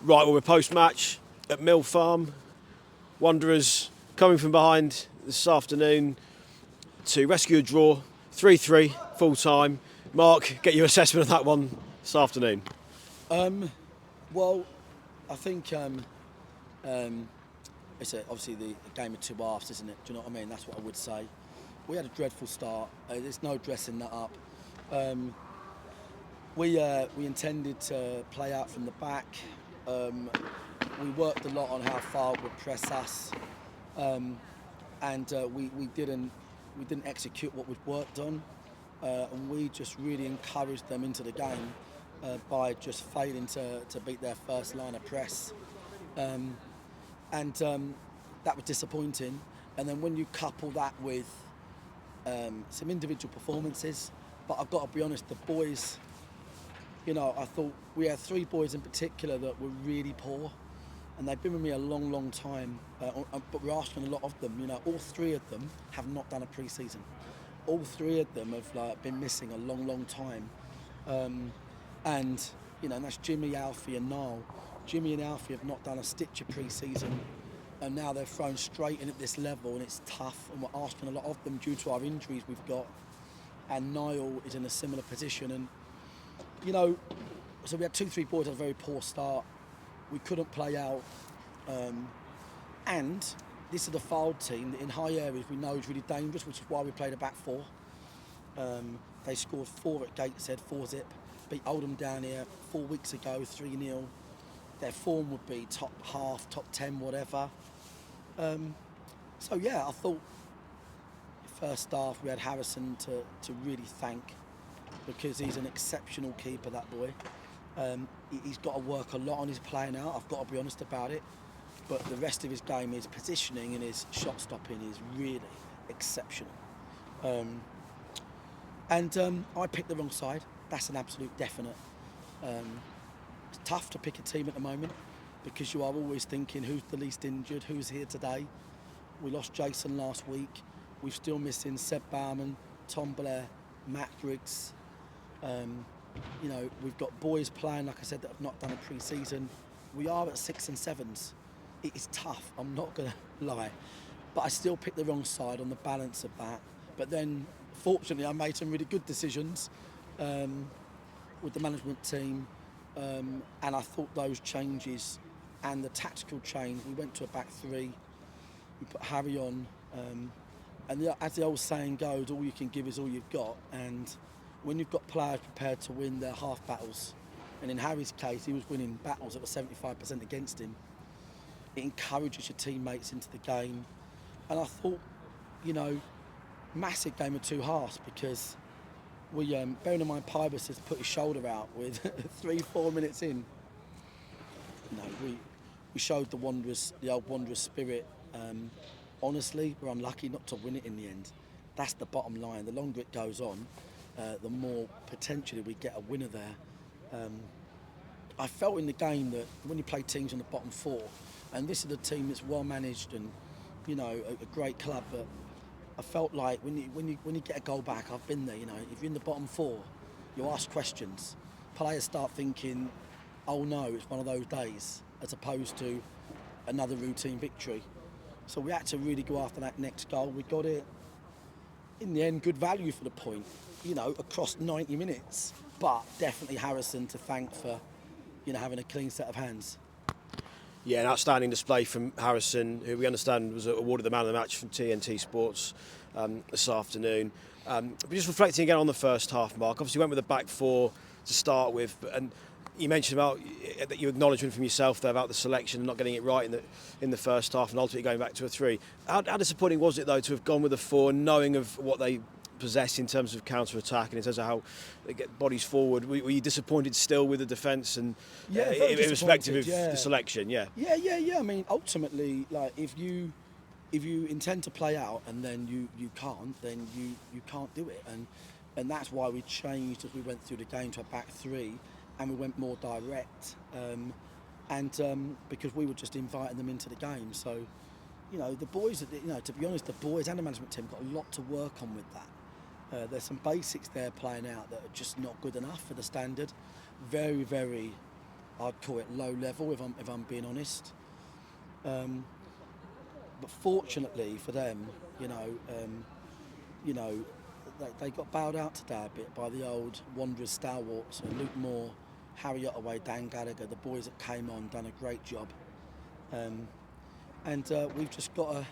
Right, well, we're post-match at Mill Farm. Wanderers coming from behind this afternoon to rescue a draw, 3-3, full-time. Mark, get your assessment of that one this afternoon. Well, I think it's obviously the game of two halves, isn't it? Do you know what I mean? That's what I would say. We had a dreadful start. There's no dressing that up. We intended to play out from the back. We worked a lot on how far would press us, and we didn't execute what we'd worked on, and we just really encouraged them into the game by just failing to beat their first line of press, and that was disappointing. And then when you couple that with some individual performances, but I've got to be honest, the boys. I thought we had three boys in particular that were really poor, and they've been with me a long, long time. But we're asking a lot of them. All three of them have not done a pre-season. All three of them have been missing a long, long time. And that's Jimmy, Alfie, and Niall. Jimmy and Alfie have not done a stitch of pre-season, and now they're thrown straight in at this level, and it's tough. And we're asking a lot of them due to our injuries we've got. And Niall is in a similar position, and. So we had 2-3 boys had a very poor start. We couldn't play out. And this is the Fylde team that in high areas we know is really dangerous, which is why we played a back four. They scored 4 at Gateshead, 4-0. Beat Oldham down here 4 weeks ago, 3-0. Their form would be top half, top 10, whatever. I thought first half we had Harrison to really thank, because he's an exceptional keeper, that boy. He's got to work a lot on his playing out, I've got to be honest about it. But the rest of his game, his positioning and his shot stopping is really exceptional. I picked the wrong side. That's an absolute definite. It's tough to pick a team at the moment because you are always thinking who's the least injured, who's here today. We lost Jason last week. We're still missing Seb Bauman, Tom Blair, Matt Griggs. We've got boys playing, like I said, that have not done a pre-season. We are at 6 and 7s. It is tough, I'm not going to lie. But I still picked the wrong side on the balance of that. But then, fortunately, I made some really good decisions with the management team. And I thought those changes and the tactical change, we went to a back three. We put Harry on. As the old saying goes, all you can give is all you've got. And when you've got players prepared to win their half battles, and in Harry's case, he was winning battles that were 75% against him, it encourages your teammates into the game. And I thought, massive game of two halves, because we, bearing in mind Pybus has put his shoulder out with 3-4 minutes in. We showed the old Wanderers spirit. Honestly, we're unlucky not to win it in the end. That's the bottom line. The longer it goes on, the more potentially we get a winner there. I felt in the game that when you play teams on the bottom four, and this is a team that's well managed and a great club, but I felt like when you get a goal back, I've been there. If you're in the bottom four, you ask questions. Players start thinking, "Oh no, it's one of those days," as opposed to another routine victory. So we had to really go after that next goal. We got it. In the end, good value for the point, across 90 minutes. But definitely Harrison to thank for, having a clean set of hands. Yeah, an outstanding display from Harrison, who we understand was awarded the man of the match from TNT Sports this afternoon. But just reflecting again on the first half, Mark, obviously you went with a back four to start with, and you mentioned about your acknowledgement from yourself there about the selection and not getting it right in the first half and ultimately going back to a 3. How disappointing was it, though, to have gone with a 4, knowing of what they possess in terms of counter-attack and in terms of how they get bodies forward? Were you disappointed still with the defence and irrespective of the selection? Yeah. I mean, ultimately, like if you intend to play out and then you can't, then you can't do it, and that's why we changed as we went through the game to a back three. And we went more direct, because we were just inviting them into the game. So, the boys, to be honest, the boys and the management team got a lot to work on with that. There's some basics there playing out that are just not good enough for the standard. Very, very I'd call it low level if I'm being honest. But fortunately for them, they got bowed out today a bit by the old Wanderers stalwarts, Luke Moore, Harry Ottaway, Dan Gallagher, the boys that came on, done a great job. And we've just got to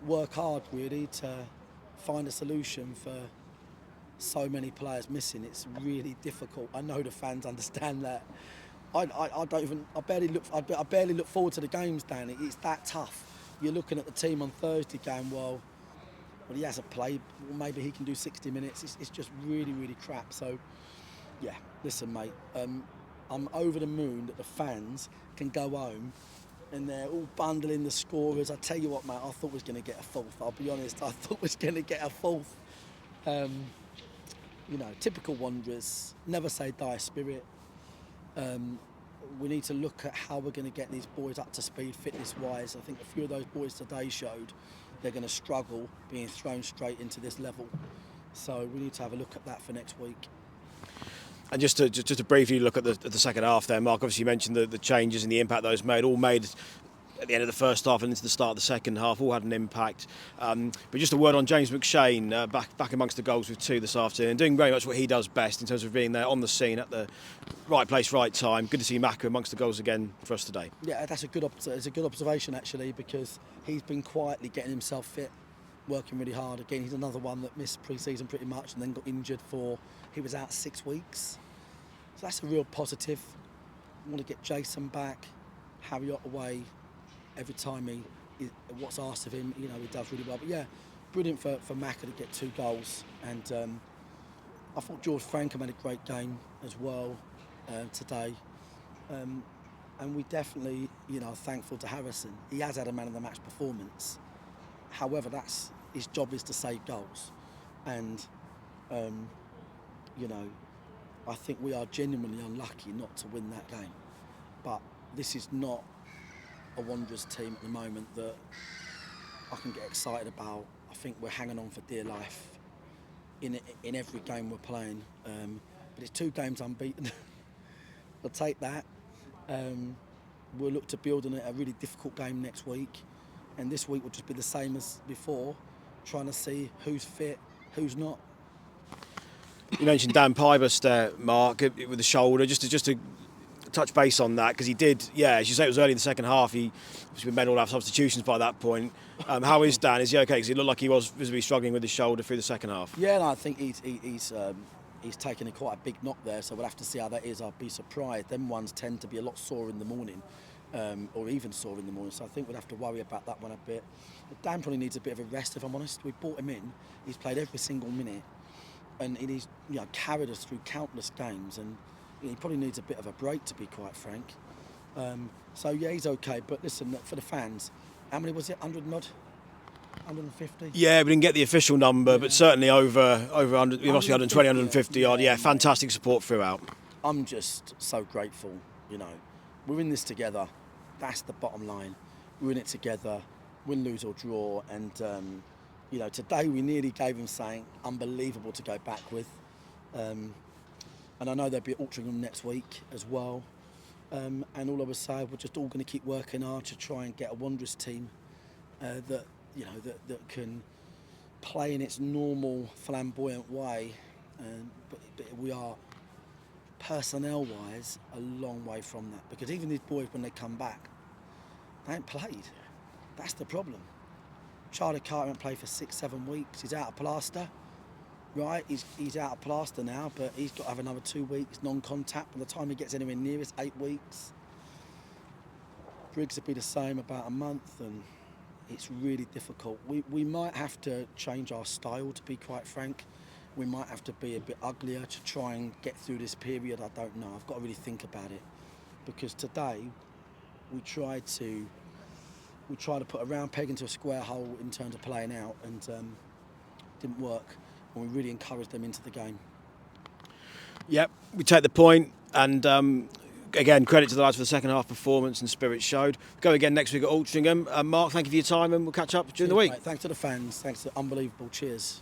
work hard really to find a solution for so many players missing. It's really difficult. I know the fans understand that. I barely look forward to the games, Dan. It's that tough. You're looking at the team on Thursday going, well, he hasn't played. Well, maybe he can do 60 minutes. It's just really, really crap. So, yeah, listen, mate. I'm over the moon that the fans can go home and they're all bundling the scorers. I tell you what, mate, I thought we was going to get a fourth. I'll be honest, I thought we was going to get a fourth. Typical Wanderers, never say die spirit. We need to look at how we're going to get these boys up to speed fitness-wise. I think a few of those boys today showed they're going to struggle being thrown straight into this level. So we need to have a look at that for next week. And just to briefly look at the second half there, Mark, obviously you mentioned the changes and the impact those all made at the end of the first half and into the start of the second half, all had an impact. But just a word on James McShane, back amongst the goals with 2 this afternoon, doing very much what he does best in terms of being there on the scene at the right place, right time. Good to see Maka amongst the goals again for us today. Yeah, it's a good observation actually, because he's been quietly getting himself fit, working really hard. Again, he's another one that missed pre-season pretty much and then got injured he was out 6 weeks. So that's a real positive. I want to get Jason back, Harry Ottaway. Every time what's asked of him, he does really well. But yeah, brilliant for Maka to get 2 goals. And I thought George Frankham had a great game as well today. And we definitely, are thankful to Harrison. He has had a man of the match performance. However, his job is to save goals. And, I think we are genuinely unlucky not to win that game. But this is not a Wanderers team at the moment that I can get excited about. I think we're hanging on for dear life in every game we're playing. But it's 2 games unbeaten. We'll take that. We'll look to build on a really difficult game next week. And this week will just be the same as before, trying to see who's fit, who's not. You mentioned Dan Pybus there, Mark, with the shoulder. Just to touch base on that, because he did, as you say, it was early in the second half. He obviously made all our substitutions by that point. How is Dan? Is he okay? Because he looked like he was visibly struggling with his shoulder through the second half. Yeah, no, I think he's taken quite a big knock there, so we'll have to see how that is. I'll be surprised. Them ones tend to be a lot sore in the morning, or even sore in the morning, so I think we'll have to worry about that one a bit. But Dan probably needs a bit of a rest, if I'm honest. We brought him in, he's played every single minute, and he's carried us through countless games, and he probably needs a bit of a break, to be quite frank. So yeah, he's okay. But listen, for the fans, how many was it? 100 and odd? 150? Yeah, we didn't get the official number, but certainly over 100. It must be 120, 150 odd. Yeah, fantastic support throughout. I'm just so grateful. We're in this together. That's the bottom line. We're in it together, win, lose or draw. And today we nearly gave him something unbelievable to go back with. And I know they'll be at Altrincham next week as well. And all I would say, we're just all going to keep working hard to try and get a Wanderers team that can play in its normal flamboyant way. But we are, personnel-wise, a long way from that. Because even these boys, when they come back, they ain't played. That's the problem. Charlie Carter hasn't played for 6-7 weeks. He's out of plaster. Right, he's out of plaster now, but he's got to have another 2 weeks non-contact. By the time he gets anywhere near, it's 8 weeks. Briggs will be the same, about a month, and it's really difficult. We might have to change our style, to be quite frank. We might have to be a bit uglier to try and get through this period. I don't know. I've got to really think about it, because today we tried to put a round peg into a square hole in terms of playing out, and didn't work. And we really encouraged them into the game. Yep, we take the point, and again, credit to the lads for the second half performance and spirit showed. Go again next week at Altrincham. Mark, thank you for your time, and we'll catch up during the week. Mate. Thanks to the fans. Thanks to unbelievable. Cheers.